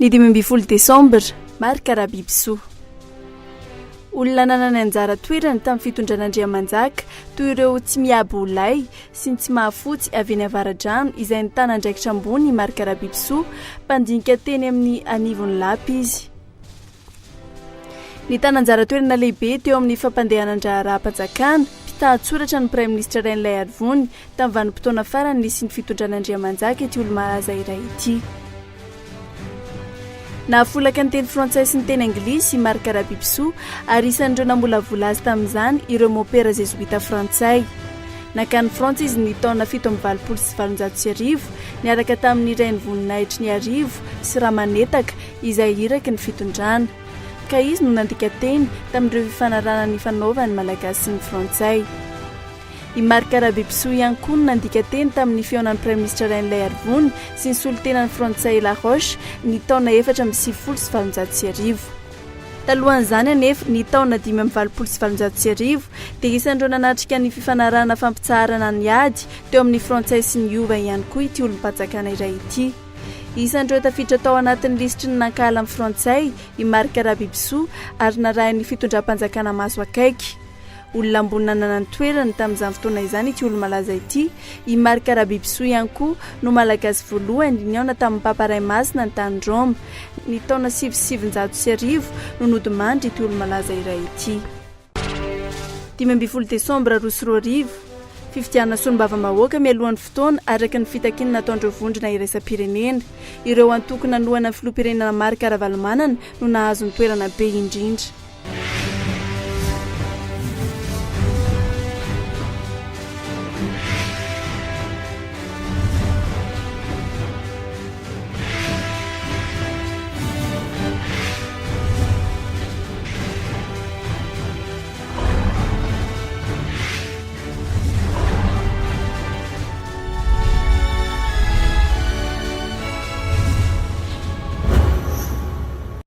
Ny 20 Desambra, marika rahabibisoa. Olona nanana anjara toerana tamin'ny fitondran'Andriamanjaka toy ireo tsy miabo olay sy ny tsy mahafotsy avy eny avaradrano izay nitana andraikitra ambony marika rahabibisoa mpandinika teny amin'ny anivon'ny lapy izy. Nitana anjara toerana lehibe teo amin'ny fampandehanan-draha-raha-mpanjakana mpitahantsoratra ny praiminisitra Rainilay Arvony tamin'ny vanim-potoana farany nisy ny fitondran'Andriamanjaka ity olo malaza iray ity. Nahafolaka ny teny frantsay sy ny teny anglisy marika rahabibisoa ary isan'ireo namolavola azy tamin'izany ireo mopera jesuita frantsay. Nakany Frantsa izy ny taona 1729 niaraka tamin'ny iray ny voninahitry ny arivo sy ramanetaka izay iraky ny fitondrana. Ka izy no nandika teny tamin'ireo fifanarana ny fanaovany malagasy sy ny frantsay. I marika rahabibisoa ihany koa no nandika teny tamin'ny fihaonan'ny praiminisitra Rainilay Arvony sy ny solotenan'ny frantsay La Roche ny taona 470 Talohan'izany anefa ny taona 570 dia isan'ireo nanatrika ny fifanarana fampitsaharana ny ady teo amin'ny frantsay sy ny ova ihany koa ity olo-mpanjakana iray ity. Isan'ireo tafiditra tao anatin'ny lisitry ny nankala amin'ny frantsay i marika rahabibisoa ary narahin'ny fitondram-panjakana maso akaiky. Olona ambony nanana ny toerany tamin'izany fotoana izany ity olo malaza ity, i marika rahabibisoa ihany koa no malagasy voalohany niaona tamin'ny paparay masina ny tany Roma. Ny taona 1700 no nodimandry ity olo malaza iray ity. 15 Desambra 2020 fifidianana solombava-mahoaka mialohan'ny fotoana araka ny fitakiana nataondreo vondrona iraisam-pirenena. Ireo antokona nohana ny filoham-pirenena marika Ravalomanana no nahazo ny toerana be indrindra.